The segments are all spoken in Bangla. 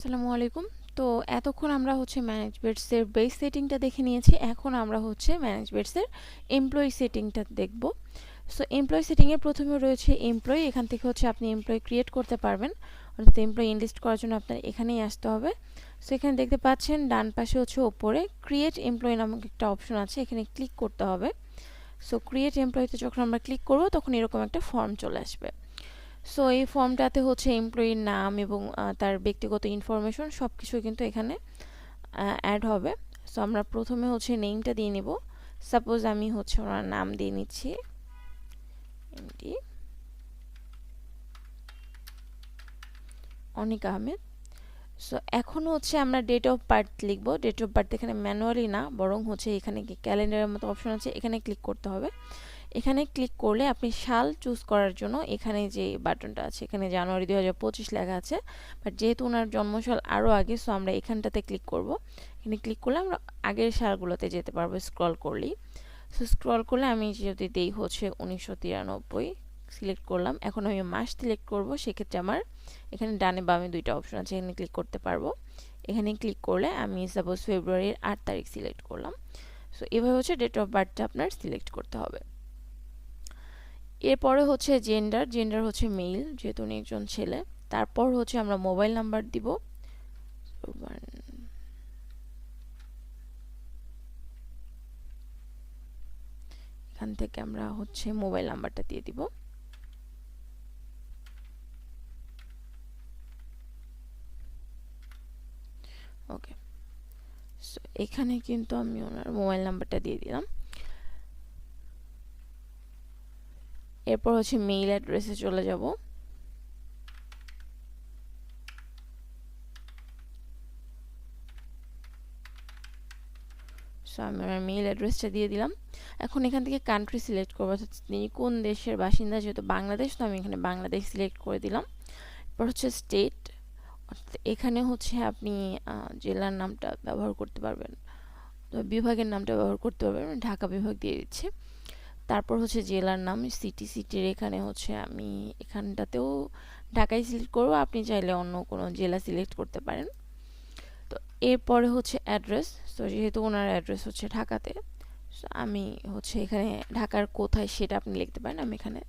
আসসালামু আলাইকুম। তো এতক্ষণ আমরা ম্যানেজমেন্টসের বেস সেটিংটা দেখে নিয়েছি। এখন আমরা ম্যানেজমেন্টসের এমপ্লয়ি সেটিংটা দেখব। সো এমপ্লয়ি সেটিংয়ে প্রথমে রয়েছে এমপ্লয়ি। এখান থেকে আপনি এমপ্লয়ি ক্রিয়েট করতে পারবেন, অর্থাৎ এমপ্লয়ি ইনলিস্ট করার জন্য আপনার এখানেই আসতে হবে। সো এখানে দেখতে পাচ্ছেন ডান পাশে ওপরে ক্রিয়েট এমপ্লয়ি নামক একটা অপশন আছে, এখানে ক্লিক করতে হবে। সো ক্রিয়েট এমপ্লয়িতে যখন আমরা ক্লিক করব তখন এরকম একটা ফর্ম চলে আসবে। সো এই ফর্মটাতে এমপ্লয়ির নাম এবং তার ব্যক্তিগত ইনফরমেশন সব কিছু কিন্তু এখানে অ্যাড হবে। সো আমরা প্রথমে নেমটা দিয়ে নিব। সাপোজ আমি ওনার নাম দিয়ে নিচ্ছি এমডি অনিক আহমেদ। সো এখন আমরা ডেট অফ বার্থ লিখব। ডেট অফ বার্থ এখানে ম্যানুয়ালি না, বরং এখানে ক্যালেন্ডারের মতো অপশন আছে, এখানে ক্লিক করতে হবে। এখানে ক্লিক করলে আপনি সাল চুজ করার জন্য এখানে যে বাটনটা আছে, এখানে জানুয়ারি 2025 লেখা আছে, বাট যেহেতু ওনার জন্মসাল আরও আগে, সো আমরা এখানটাতে ক্লিক করব। এখানে ক্লিক করলে আমরা আগের সালগুলোতে যেতে পারবো স্ক্রল করলেই। সো স্ক্রল করলে আমি যদি দেই 1993 সিলেক্ট করলাম। এখন আমি মাস সিলেক্ট করব, সেক্ষেত্রে আমার এখানে ডানে বামে দুইটা অপশন আছে, এখানে ক্লিক করতে পারবো। এখানে ক্লিক করলে আমি সাপোজ ফেব্রুয়ারির 8 তারিখ সিলেক্ট করলাম। সো এভাবে ডেট অফ বার্থটা আপনার সিলেক্ট করতে হবে। এরপরে জেন্ডার। জেন্ডার মেইল, যেহেতু উনি একজন ছেলে। তারপর আমরা মোবাইল নাম্বার দিব। এখান থেকে আমরা মোবাইল নাম্বারটা দিয়ে দিব। ওকে, সো এখানে কিন্তু আমি ওনার মোবাইল নাম্বারটা দিয়ে দিলাম। এরপর মেইল অ্যাড্রেসে চলে যাব। সো আমি আমার মেইল অ্যাড্রেসটা দিয়ে দিলাম। এখন এখান থেকে কান্ট্রি সিলেক্ট করবো, অর্থাৎ তিনি কোন দেশের বাসিন্দা। যেহেতু বাংলাদেশ, তো আমি এখানে বাংলাদেশ সিলেক্ট করে দিলাম। এরপর স্টেট, অর্থাৎ এখানে আপনি জেলার নামটা ব্যবহার করতে পারবেন, বিভাগের নামটা ব্যবহার করতে পারবেন। ঢাকা বিভাগ দিয়ে দিচ্ছি। তারপর জেলার নাম, সিটির এখানে আমি এখানটাতেও ঢাকায় সিলেক্ট করবো, আপনি চাইলে অন্য কোনো জেলা সিলেক্ট করতে পারেন। তো এরপরে অ্যাড্রেস। তো যেহেতু ওনার অ্যাড্রেস ঢাকাতে, আমি এখানে ঢাকার কোথায় সেটা আপনি লিখতে পারেন। আমি এখানে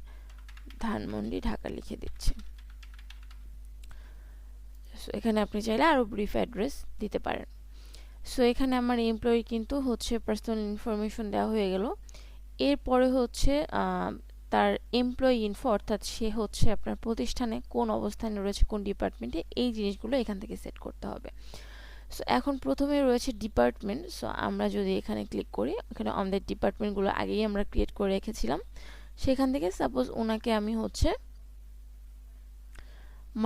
ধানমন্ডি ঢাকা লিখে দিচ্ছি। এখানে আপনি চাইলে আরও ব্রিফ অ্যাড্রেস দিতে পারেন। সো এখানে আমার এমপ্লয়ি কিন্তু পার্সোনাল ইনফরমেশন দেওয়া হয়ে গেল। এরপরে তার এমপ্লয়ি ইনফো, অর্থাৎ সে আপনার প্রতিষ্ঠানে কোন অবস্থানে রয়েছে, কোন ডিপার্টমেন্টে, এই জিনিসগুলো এখান থেকে সেট করতে হবে। সো এখন প্রথমে রয়েছে ডিপার্টমেন্ট। সো আমরা যদি এখানে ক্লিক করি, এখানে আমাদের ডিপার্টমেন্টগুলো আগেই আমরা ক্রিয়েট করে রেখেছিলাম। সেখান থেকে সাপোজ ওনাকে আমি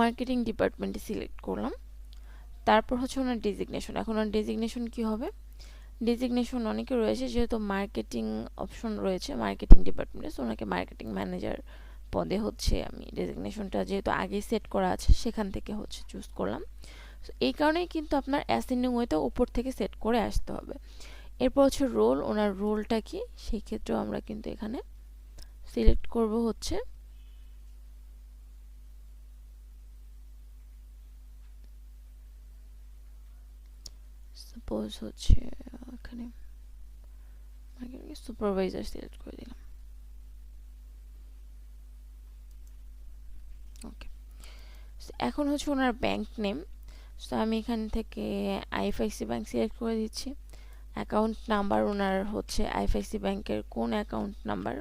মার্কেটিং ডিপার্টমেন্টে সিলেক্ট করলাম। তারপর ওনার ডেজিগনেশন। এখন ওনার ডেজিগনেশন কি হবে? ডেজিগনেশন অনেকে রয়েছে, যেহেতু মার্কেটিং অপশন রয়েছে মার্কেটিং ডিপার্টমেন্টে, সো ওনাকে মার্কেটিং ম্যানেজার পদে আমি ডেজিগনেশনটা যেহেতু আগে সেট করা আছে, সেখান থেকে চুজ করলাম। সো এই কারণেই কিন্তু আপনার অ্যাসেন্ডিং ওয়েতে উপর থেকে সেট করে আসতে হবে। এরপর রোল, ওনার রোলটা কি, সেই ক্ষেত্রেও আমরা কিন্তু এখানে সিলেক্ট করব সাপোজ এখানে সুপারভাইজার সিলেক্ট করে দিলাম। ওকে, এখন ওনার ব্যাংক নেম। সো আমি এখান থেকে আইএফআইসি ব্যাংক সিলেক্ট করে দিচ্ছি। অ্যাকাউন্ট নাম্বার, ওনার আইএফআইসি ব্যাংকের কোন অ্যাকাউন্ট নাম্বার,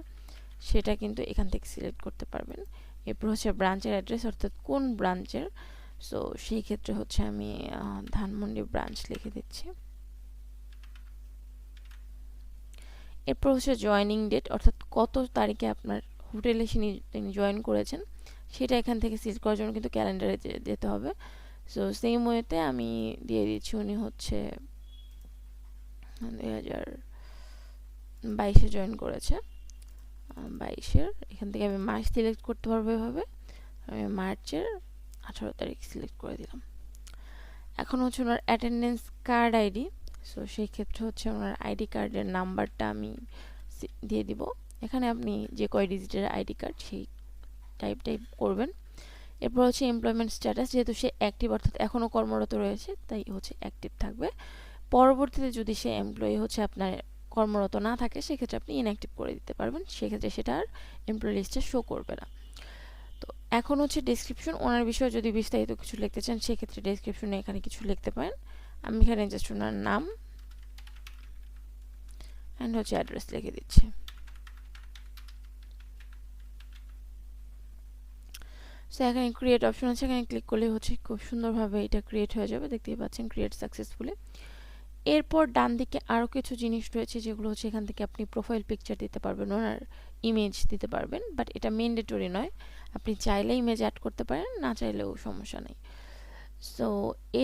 সেটা কিন্তু এখান থেকে সিলেক্ট করতে পারবেন। এরপর ব্রাঞ্চের অ্যাড্রেস, অর্থাৎ কোন ব্রাঞ্চের। সো সেই ক্ষেত্রে আমি ধানমন্ডি ব্রাঞ্চ লিখে দিচ্ছি। এরপর জয়েনিং ডেট, অর্থাৎ কত তারিখে আপনার হোটেলে তিনি জয়েন করেছেন, সেটা এখান থেকে সিলেক্ট করার জন্য কিন্তু ক্যালেন্ডারে যেতে হবে। সো সেম ওয়েতে আমি দিয়ে দিচ্ছি উনি 2022-এ জয়েন করেছে। 22-এর এখান থেকে আমি মাস সিলেক্ট করতে পারবো। এভাবে আমি মার্চের 18 তারিখ সিলেক্ট করে দিলাম। এখন ওনার অ্যাটেন্ডেন্স কার্ড আইডি। সো সেই ক্ষেত্রে ওনার আইডি কার্ডের নাম্বারটা আমি দিয়ে দিব। এখানে আপনি যে কয় ডিজিটের আইডি কার্ড, সেই টাইপ করবেন। এরপর হচ্ছে এমপ্লয়মেন্ট স্ট্যাটাস, যেহেতু সে অ্যাক্টিভ অর্থাৎ এখনও কর্মরত রয়েছে তাই হচ্ছে অ্যাক্টিভ থাকবে। পরবর্তীতে যদি সে এমপ্লয়ি হচ্ছে আপনার কর্মরত না থাকে সেক্ষেত্রে আপনি ইনঅ্যাক্টিভ করে দিতে পারবেন, সেক্ষেত্রে সেটা আর এমপ্লয়ি লিস্টে শো করবে না। তো এখন হচ্ছে ডেসক্রিপশন, ওনার বিষয়ে যদি বিস্তারিত কিছু লিখতে চান সেক্ষেত্রে ডেসক্রিপশনে এখানে কিছু লিখতে পারেন। আমি এখানে জাস্ট ওনার নাম অ্যান্ড হচ্ছে অ্যাড্রেস লিখে দিচ্ছি। সো এখানে ক্রিয়েট অপশন আছে, এখানে ক্লিক করলে হচ্ছে খুব সুন্দরভাবে এটা ক্রিয়েট হয়ে যাবে, দেখতেই পাচ্ছেন ক্রিয়েট সাকসেসফুলি। এরপর ডান দিকে আরও কিছু জিনিস রয়েছে যেগুলো হচ্ছে এখান থেকে আপনি প্রোফাইল পিকচার দিতে পারবেন, ওনার ইমেজ দিতে পারবেন, বাট এটা ম্যান্ডেটরি নয়, আপনি চাইলে ইমেজ অ্যাড করতে পারেন, না চাইলেও সমস্যা নেই। সো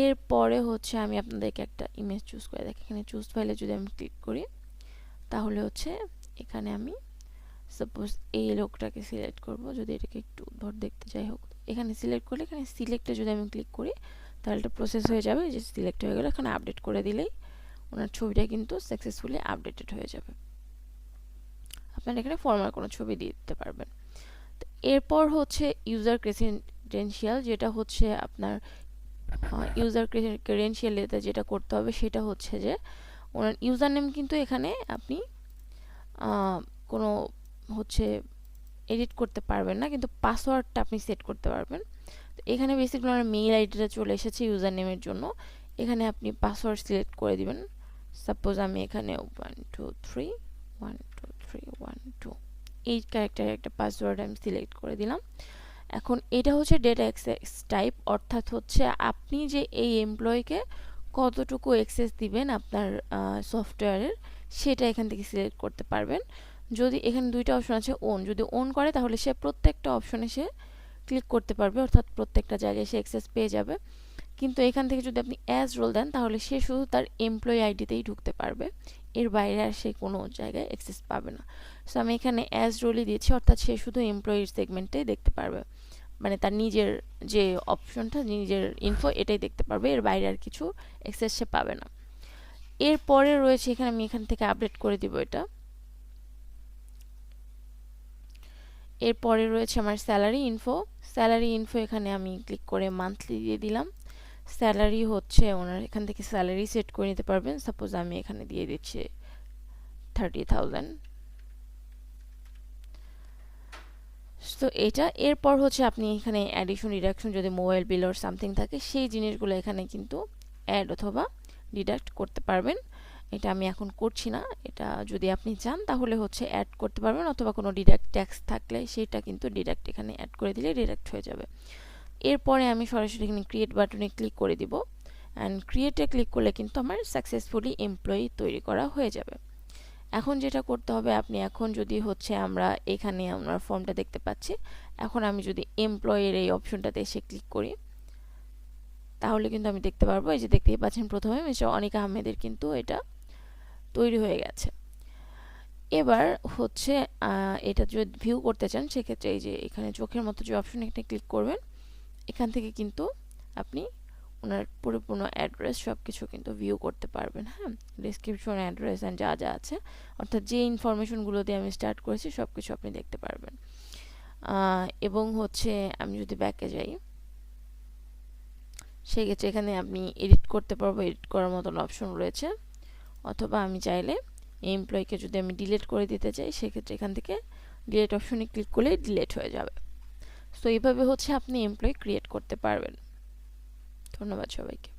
এরপরে হচ্ছে আমি আপনাদেরকে একটা ইমেজ চুজ করে দেখি, এখানে চুজ ফাইলে যদি আমি ক্লিক করি তাহলে হচ্ছে এখানে আমি সাপোজ এই লোকটাকে সিলেক্ট করব, যদি এটাকে একটু উদ্ভট দেখতে যাই হোক, এখানে সিলেক্ট করলে এখানে সিলেক্টে যদি আমি ক্লিক করি তাহলে এটা প্রসেস হয়ে যাবে, যে সিলেক্ট হয়ে গেলে এখানে আপডেট করে দিলেই ওনার ছবিটা কিন্তু সাকসেসফুলি আপডেটেড হয়ে যাবে। আপনারা এখানে ফর্মাল কোনো ছবি দিয়ে দিতে পারবেন। তো এরপর হচ্ছে ইউজার ক্রেডেনশিয়াল, যেটা হচ্ছে আপনার ইউজার ক্রেডেনশিয়ালেতে যেটা করতে হবে সেটা হচ্ছে যে ওনার ইউজার নেম কিন্তু এখানে আপনি কোনো হচ্ছে এডিট করতে পারবেন না, কিন্তু পাসওয়ার্ডটা আপনি সেট করতে পারবেন। তো এখানে বেসিক্যালি ওনার মেইল আইডিটা চলে এসেছে ইউজার নেমের জন্য, এখানে আপনি পাসওয়ার্ড সিলেক্ট করে দিবেন। সাপোজ আমি এখানে 123 এই ক্যারেক্টারের একটা পাসওয়ার্ড আমি সিলেক্ট করে দিলাম। এখন এটা হচ্ছে ডেটা অ্যাক্সেস টাইপ, অর্থাৎ হচ্ছে আপনি যে এই এমপ্লয়িকে কতটুকু অ্যাক্সেস দিবেন আপনার সফটওয়্যারের, সেটা এখান থেকে সিলেক্ট করতে পারবেন। যদি এখানে দুইটা অপশন আছে ওন, যদি ওন করে তাহলে সে প্রত্যেকটা অপশনে সে ক্লিক করতে পারবে, অর্থাৎ প্রত্যেকটা জায়গায় সে অ্যাক্সেস পেয়ে যাবে। কিন্তু এখান থেকে যদি আপনি অ্যাজ রোল দেন তাহলে সে শুধু তার এমপ্লয়ি আইডিতেই ঢুকতে পারবে, এর বাইরে আর সে কোনো জায়গায় অ্যাক্সেস পাবে না। সো আমি এখানে অ্যাজ রোলই দিয়েছি, অর্থাৎ সে শুধু এমপ্লয়ির সেগমেন্টেই দেখতে পারবে, মানে তার নিজের যে অপশনটা, নিজের ইনফো এটাই দেখতে পারবে, এর বাইরে আর কিছু অ্যাক্সেস সে পাবে না। এরপরে রয়েছে এখানে, আমি এখান থেকে আপডেট করে দিব এটা। এরপরে রয়েছে আমার স্যালারি ইনফো, স্যালারি ইনফো এখানে আমি ক্লিক করে মান্থলি দিয়ে দিলাম। স্যালারি হচ্ছে ওনার এখান থেকে স্যালারি সেট করে নিতে পারবেন, সাপোজ আমি এখানে দিয়ে দিচ্ছি 30,000। তো এটা, এরপর হচ্ছে আপনি এখানে অ্যাডিশন ডিডাকশন যদি মোবাইল বিল অর সামথিং থাকে সেই জিনিসগুলো এখানে কিন্তু অ্যাড অথবা ডিডাক্ট করতে পারবেন। এটা আমি এখন করছি না, এটা যদি আপনি চান তাহলে হচ্ছে অ্যাড করতে পারবেন, অথবা কোনো ডিডাক্ট ট্যাক্স থাকলে সেটা কিন্তু ডিডাক্ট এখানে অ্যাড করে দিলে ডিডাক্ট হয়ে যাবে। এরপরে আমি সরাসরি এখানে ক্রিয়েট বাটনে ক্লিক করে দিব, অ্যান্ড ক্রিয়েটে ক্লিক করলে কিন্তু আমার সাকসেসফুলি এমপ্লয়ি তৈরি করা হয়ে যাবে। এখন যেটা করতে হবে, আপনি এখন যদি হচ্ছে আমরা এখানে আমরা ফর্মটা দেখতে পাচ্ছি, এখন আমি যদি এমপ্লয়ের এই অপশনটাতে এসে ক্লিক করি তাহলে কিন্তু আমি দেখতে পারবো, এই যে দেখতেই পাচ্ছেন প্রথমে মিস্টার অনিক আহমেদের কিন্তু এটা তৈরি হয়ে গেছে। এবার হচ্ছে এটা যদি ভিউ করতে চান সেক্ষেত্রে এই যে এখানে চোখের মতো যে অপশন, এখানে ক্লিক করবেন, এখান থেকে কিন্তু আপনি ওনার পরিপূর্ণ অ্যাড্রেস সব কিছু কিন্তু ভিউ করতে পারবেন। হ্যাঁ, ডিসক্রিপশন, অ্যাড্রেস অ্যান্ড যা যা আছে, অর্থাৎ যে ইনফরমেশনগুলো দিয়ে আমি স্টার্ট করেছি সব কিছু আপনি দেখতে পারবেন। এবং হচ্ছে আমি যদি ব্যাকে যাই সেক্ষেত্রে এখানে আপনি এডিট করতে পারবো, এডিট করার মতন অপশন রয়েছে, অথবা আমি চাইলে এই এমপ্লয়িকে যদি আমি ডিলিট করে দিতে চাই সেক্ষেত্রে এখান থেকে ডিলিট অপশনে ক্লিক করলে ডিলিট হয়ে যাবে। সো এইভাবে হচ্ছে আপনি এমপ্লয়ি ক্রিয়েট করতে পারবেন। ধন্যবাদ সবাইকে।